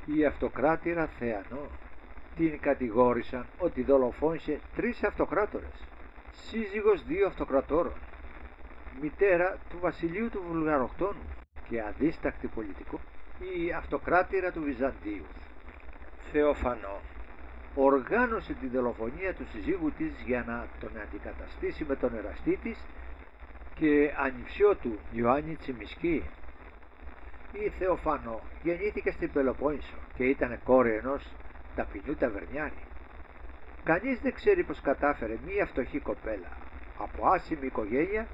Η αυτοκράτηρα Θεανό την κατηγόρησαν ότι δολοφόνησε 3 αυτοκράτορες, σύζυγος 2 αυτοκρατόρων, μητέρα του βασιλείου του Βουλγαροκτόνου και αδίστακτη πολιτικό. Η αυτοκράτηρα του Βυζαντίου Θεοφανό οργάνωσε τη δολοφονία του συζύγου της για να τον αντικαταστήσει με τον εραστή της και ανιψιό του Ιωάννη Τσιμισκή. Η Θεοφανό γεννήθηκε στην Πελοπόννησο και ήταν κόρη ενός ταπεινού ταβερνιάρη. Κανείς δεν ξέρει πως κατάφερε μία φτωχή κοπέλα από άσημη οικογένεια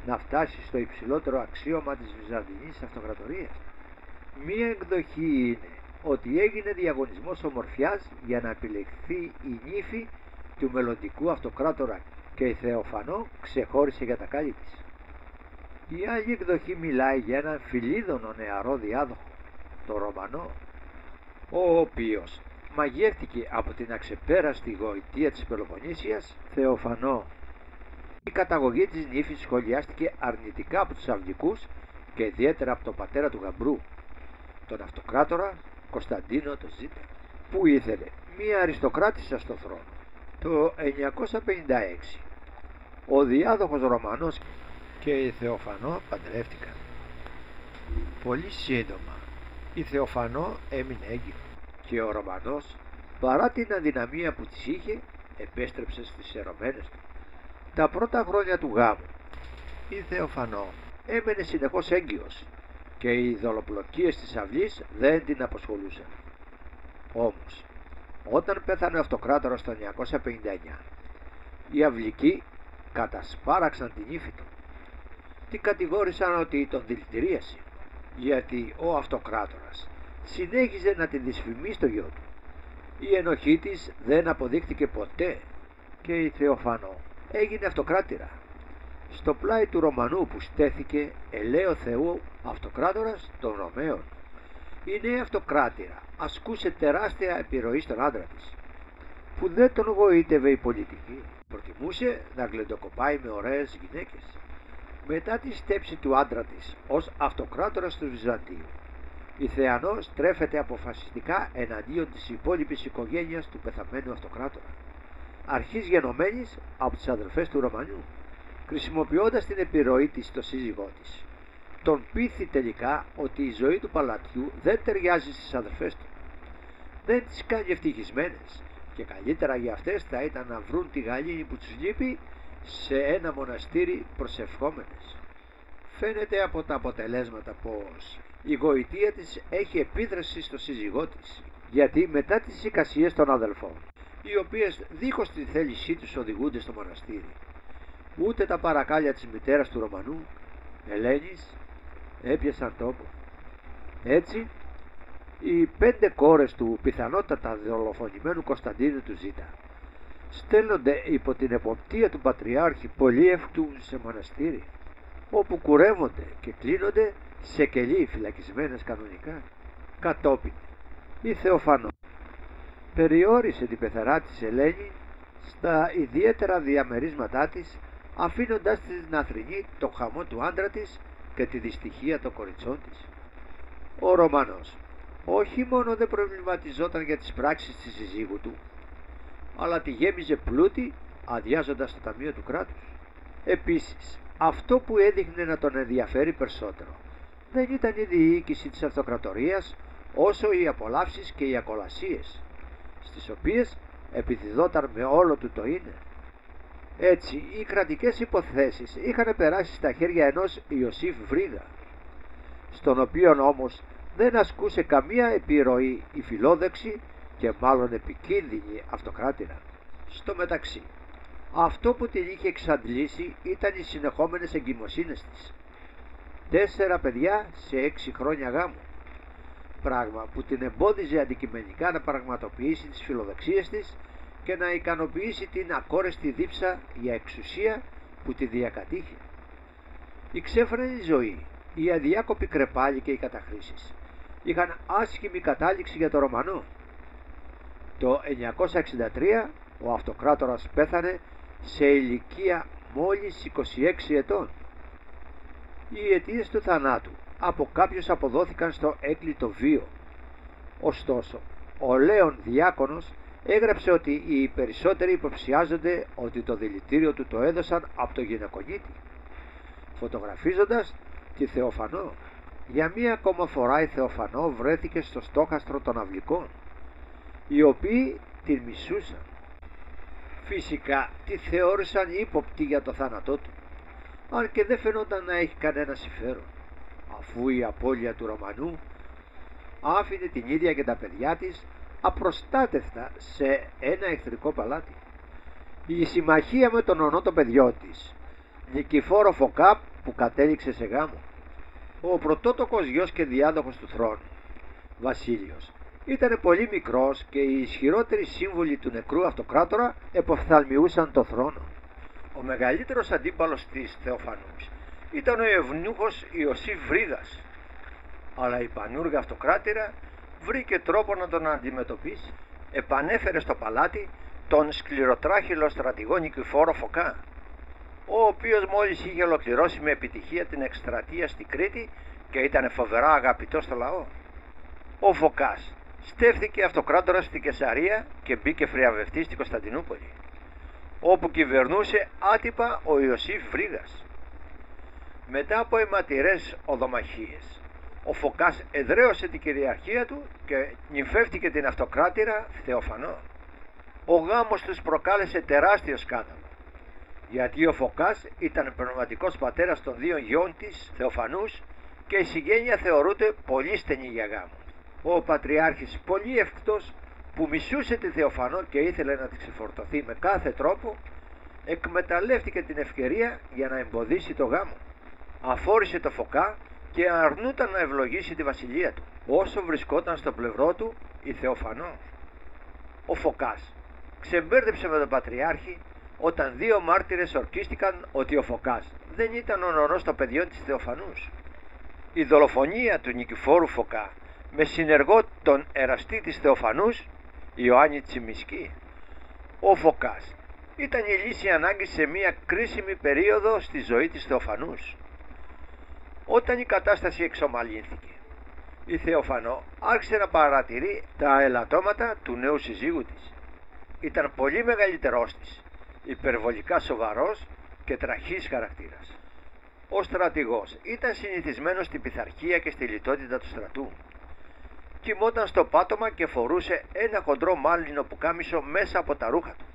να φτάσει στο υψηλότερο αξίωμα της Βυζαντινής Αυτοκρατορίας. Μία εκδοχή είναι ότι έγινε διαγωνισμός ομορφιάς για να επιλεχθεί η νύφη του μελλοντικού αυτοκράτορα και η Θεοφανό ξεχώρισε για τα κάλλη της. Η άλλη εκδοχή μιλάει για έναν φιλίδωνο νεαρό διάδοχο, το Ρωμανό, ο οποίος μαγεύτηκε από την αξεπέραστη γοητεία της Πελοποννήσιας Θεοφανό. Η καταγωγή της νύφης σχολιάστηκε αρνητικά από τους αυλικούς και ιδιαίτερα από τον πατέρα του γαμπρού, τον αυτοκράτορα Κωνσταντίνο το Ζήτα, που ήθελε μία αριστοκράτισσα στο θρόνο. Το 956 ο διάδοχος Ρωμανός και η Θεοφανό παντρεύτηκαν. Πολύ σύντομα η Θεοφανό έμεινε έγκυο και ο Ρωμανός, παρά την αδυναμία που της είχε, επέστρεψε στις ερωμένες του. Τα πρώτα χρόνια του γάμου η Θεοφανό έμενε συνεχώς έγκυος και οι δολοπλοκίες της αυλής δεν την απασχολούσαν. Όμως όταν πέθανε ο αυτοκράτορας το 959 οι αυλικοί κατασπάραξαν την ύφη του. Την κατηγόρησαν ότι τον δηλητηρίασε, γιατί ο αυτοκράτορας συνέχιζε να την δυσφημεί στο γιο του. Η ενοχή της δεν αποδείχτηκε ποτέ και η Θεοφανό έγινε αυτοκράτηρα. Στο πλάι του Ρωμανού που στέθηκε ελαίο Θεού αυτοκράτορας των Ρωμαίων, η νέα αυτοκράτηρα ασκούσε τεράστια επιρροή στον άντρα της, που δεν τον γοήτευε η πολιτική. Προτιμούσε να γλεντοκοπάει με ωραίες γυναίκες. Μετά τη στέψη του άντρα της ως αυτοκράτορας του Βυζαντίου, η Θεανό στρέφεται αποφασιστικά εναντίον της υπόλοιπης οικογένειας του πεθαμένου αυτοκράτορα, αρχής γενομένης από τις αδελφές του Ρωμανιού, χρησιμοποιώντας την επιρροή της στο σύζυγό της. Τον πείθει τελικά ότι η ζωή του παλατιού δεν ταιριάζει στις αδελφές του, δεν τις κάνει ευτυχισμένες και καλύτερα για αυτές θα ήταν να βρουν τη γαλήνη που τους λείπει σε ένα μοναστήρι προσευχόμενες. Φαίνεται από τα αποτελέσματα πως η γοητεία της έχει επίδραση στο σύζυγό της, γιατί μετά τις εικασίες των αδελφών, οι οποίες δίχως τη θέλησή τους οδηγούνται στο μοναστήρι, ούτε τα παρακάλια της μητέρας του Ρωμανού, Ελένης, έπιασαν τόπο. Έτσι, οι 5 κόρες του πιθανότατα δολοφονημένου Κωνσταντίνου του Ζήτα στέλνονται υπό την εποπτεία του Πατριάρχη Πολύευκτου σε μοναστήρι, όπου κουρεύονται και κλείνονται σε κελί φυλακισμένες κανονικά. Κατόπιν η Θεοφανό περιόρισε την πεθερά της Ελένη στα ιδιαίτερα διαμερίσματά της, αφήνοντας την να θρηνεί το χαμό του άντρα της και τη δυστυχία των κοριτσών της. Ο Ρωμανός όχι μόνο δεν προβληματιζόταν για τις πράξεις της συζύγου του, αλλά τη γέμιζε πλούτη αδειάζοντας το ταμείο του κράτους. Επίσης, αυτό που έδειχνε να τον ενδιαφέρει περισσότερο δεν ήταν η διοίκηση της αυτοκρατορίας, όσο οι απολαύσεις και οι ακολασίες, στις οποίες επιδιδόταν με όλο του το είναι. Έτσι, οι κρατικές υποθέσεις είχαν περάσει στα χέρια ενός Ιωσήφ Βρύγα, στον οποίον όμως δεν ασκούσε καμία επιρροή η φιλόδοξη και μάλλον επικίνδυνη αυτοκράτηρα. Στο μεταξύ, αυτό που την είχε εξαντλήσει ήταν οι συνεχόμενες εγκυμοσύνες της. 4 παιδιά σε 6 χρόνια γάμου, πράγμα που την εμπόδιζε αντικειμενικά να πραγματοποιήσει τις φιλοδοξίες της και να ικανοποιήσει την ακόρεστη δίψα για εξουσία που τη διακατήχε. Η ξέφρενη ζωή, η αδιάκοπη κρεπάλη και οι καταχρήσεις είχαν άσχημη κατάληξη για το Ρωμανό. Το 963 ο αυτοκράτορας πέθανε σε ηλικία μόλις 26 ετών. Οι αιτίες του θανάτου από κάποιους αποδόθηκαν στο έκλειτο βίο, Ωστόσο, ο Λέων Διάκονος έγραψε ότι οι περισσότεροι υποψιάζονται ότι το δηλητήριο του το έδωσαν από το γυναικονίτη, φωτογραφίζοντας τη Θεοφανό. Για μία ακόμα φορά η Θεοφανό βρέθηκε στο στόχαστρο των αυλικών, οι οποίοι την μισούσαν. Φυσικά τη θεώρησαν ύποπτη για το θάνατό του, αν και δεν φαινόταν να έχει κανένα συμφέρον, αφού η απώλεια του Ρωμανού άφηνε την ίδια και τα παιδιά της απροστάτευτα σε ένα εχθρικό παλάτι. Η συμμαχία με τον ονό των παιδιών της, Νικηφόρο Φωκά, που κατέληξε σε γάμο. Ο πρωτότοκος γιος και διάδοχος του θρόνου, Βασίλειος, ήταν πολύ μικρός και οι ισχυρότεροι σύμβουλοι του νεκρού αυτοκράτορα εποφθαλμιούσαν το θρόνο. Ο μεγαλύτερος αντίπαλος της Θεοφανούς ήταν ο ευνούχος Ιωσήφ Βρύγας, αλλά η πανούργα αυτοκράτηρα βρήκε τρόπο να τον αντιμετωπίσει. Επανέφερε στο παλάτι τον σκληροτράχυλο στρατηγό Νικηφόρο Φωκά, ο οποίος μόλις είχε ολοκληρώσει με επιτυχία την εκστρατεία στη Κρήτη και ήταν φοβερά αγαπητός στο λαό. Ο Φωκάς στέφθηκε αυτοκράτορας στη Κεσαρία και μπήκε φριαβευτής στην Κωνσταντινούπολη, όπου κυβερνούσε άτυπα ο Ιωσήφ Βρύγας. Μετά από αιματηρές οδομαχίες, ο Φωκάς εδραίωσε την κυριαρχία του και νυμφεύτηκε την αυτοκράτηρα Θεοφανό. Ο γάμος τους προκάλεσε τεράστιο σκάνδαλο, γιατί ο Φωκάς ήταν πνευματικός πατέρας των δύο γιών της Θεοφανούς και η συγγένεια θεωρούνται πολύ στενή για γάμο. Ο Πατριάρχης, πολύ ευκτός, που μισούσε τη Θεοφανό και ήθελε να τη ξεφορτωθεί με κάθε τρόπο, εκμεταλλεύτηκε την ευκαιρία για να εμποδίσει το γάμο. Αφόρησε το Φωκά και αρνούταν να ευλογήσει τη βασιλεία του, όσο βρισκόταν στο πλευρό του η Θεοφανό. Ο Φωκάς ξεμπέρδεψε με τον Πατριάρχη όταν δύο μάρτυρες ορκίστηκαν ότι ο Φωκάς δεν ήταν ο νονός των παιδιών της Θεοφανούς. Η δολοφονία του Νικηφόρου Φωκά με συνεργό τον εραστή της Θεοφανούς, Ιωάννη Τσιμισκή. Ο Φωκάς ήταν η λύση ανάγκης σε μια κρίσιμη περίοδο στη ζωή της Θεοφανούς. Όταν η κατάσταση εξομαλύνθηκε, η Θεοφανό άρχισε να παρατηρεί τα ελαττώματα του νέου συζύγου της. Ήταν πολύ μεγαλύτερός της, υπερβολικά σοβαρός και τραχής χαρακτήρας. Ο στρατηγός ήταν συνηθισμένος στην πειθαρχία και στη λιτότητα του στρατού. Κοιμόταν στο πάτωμα και φορούσε ένα χοντρό μάλινο πουκάμισο μέσα από τα ρούχα του,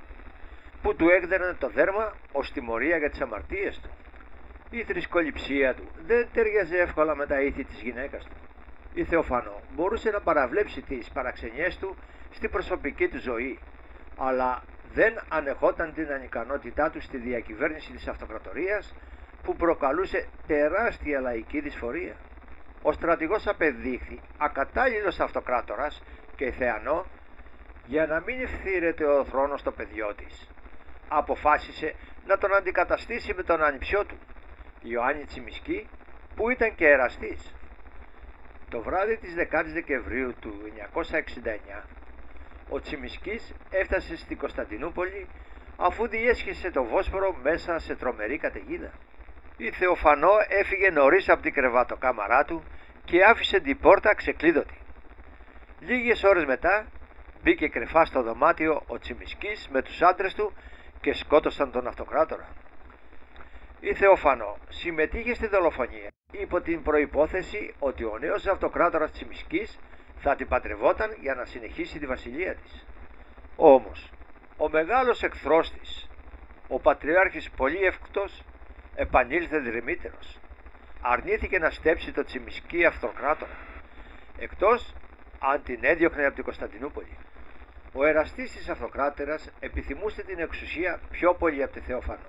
που του έκδερνε το δέρμα ως τιμωρία για τις αμαρτίες του. Η θρησκοληψία του δεν ταιριάζε εύκολα με τα ήθη της γυναίκας του. Η Θεοφανό μπορούσε να παραβλέψει τις παραξενιές του στην προσωπική του ζωή, αλλά δεν ανεχόταν την ανικανότητά του στη διακυβέρνηση της αυτοκρατορίας, που προκαλούσε τεράστια λαϊκή δυσφορία. Ο στρατηγός απεδείχθη ακατάλληλος αυτοκράτορας και η Θεανό, για να μην ευθύρεται ο θρόνος στο παιδιό της, αποφάσισε να τον αντικαταστήσει με τον ανιψιό του, Ιωάννη Τσιμισκή, που ήταν και εραστής. Το βράδυ της 10ης Δεκεμβρίου του 969, ο Τσιμισκής έφτασε στην Κωνσταντινούπολη αφού διέσχισε το Βόσπορο μέσα σε τρομερή καταιγίδα. Η Θεοφανό έφυγε νωρίς από την κρεβατοκάμαρά του και άφησε την πόρτα ξεκλείδωτη. Λίγες ώρες μετά μπήκε κρυφά στο δωμάτιο ο Τσιμισκής με τους άντρες του και σκότωσαν τον αυτοκράτορα. Η Θεοφανό συμμετείχε στη δολοφονία υπό την προϋπόθεση ότι ο νέος αυτοκράτορας Τσιμισκής θα την παντρευόταν για να συνεχίσει τη βασιλεία της. Όμως ο μεγάλος εχθρός της, ο Πατριάρχης πολύ εύκτος, επανήλθε δρυμύτερος. Αρνήθηκε να στέψει το Τσιμισκή αυτοκράτορα, εκτός αν την έδιωχνε από την Κωνσταντινούπολη. Ο εραστής της αυτοκράτορας επιθυμούσε την εξουσία πιο πολύ από τη Θεοφανό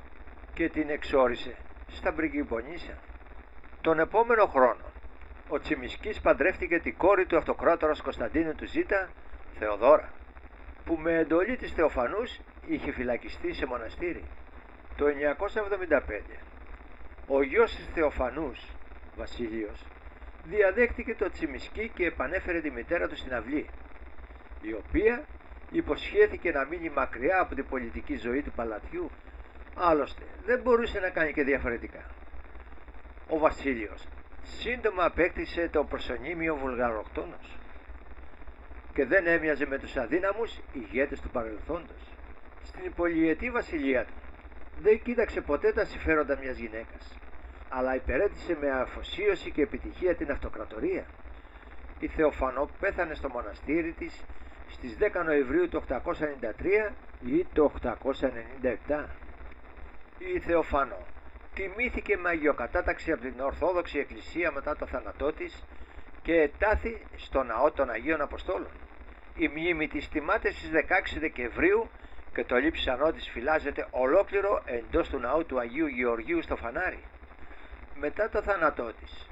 και την εξόρισε στα Πριγκιπονήσια. Τον επόμενο χρόνο ο Τσιμισκής παντρεύτηκε την κόρη του αυτοκράτορας Κωνσταντίνου του Ζήτα, Θεοδόρα, που με εντολή της Θεοφανούς είχε φυλακιστεί σε μοναστήρι. Το 975 ο γιος της Θεοφανούς, Βασίλειος, διαδέχτηκε το Τσιμισκή και επανέφερε τη μητέρα του στην αυλή, η οποία υποσχέθηκε να μείνει μακριά από την πολιτική ζωή του παλατιού, άλλωστε δεν μπορούσε να κάνει και διαφορετικά. Ο Βασίλειος σύντομα απέκτησε το προσωνύμιο Βουλγαροκτόνος. και δεν έμοιαζε με τους αδύναμους ηγέτες του παρελθόντος. Στην πολυετή βασιλεία του δεν κοίταξε ποτέ τα συμφέροντα μιας γυναίκας, αλλά υπηρέτησε με αφοσίωση και επιτυχία την αυτοκρατορία. Η Θεοφανό πέθανε στο μοναστήρι της στις 10 Νοεμβρίου του 893 ή το 897. Η Θεοφανό τιμήθηκε με αγιοκατάταξη από την Ορθόδοξη Εκκλησία μετά το θάνατό της και ετάθη στο ναό των Αγίων Αποστόλων. Η μνήμη της τιμάται στις 16 Δεκεμβρίου και το λείψανό της φυλάζεται ολόκληρο εντός του ναού του Αγίου Γεωργίου στο Φανάρι. Μετά το θάνατό της,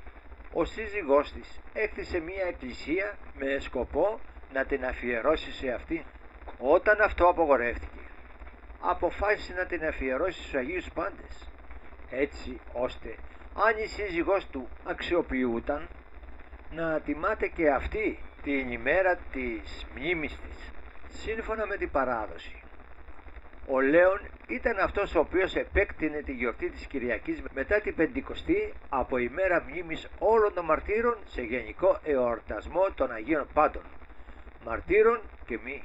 ο σύζυγός της έκτισε μία εκκλησία με σκοπό να την αφιερώσει σε αυτή. Όταν αυτό απογορεύτηκε, αποφάσισε να την αφιερώσει στους Αγίους Πάντες, έτσι ώστε αν η σύζυγός του αξιοποιούταν, να τιμάται και αυτή την ημέρα της μνήμης της. Σύμφωνα με την παράδοση, ο Λέων ήταν αυτός ο οποίος επέκτηνε τη γιορτή της Κυριακής μετά την Πεντηκοστή από ημέρα μνήμης όλων των μαρτύρων σε γενικό εορτασμό των Αγίων Πάντων, μαρτύρων και μη.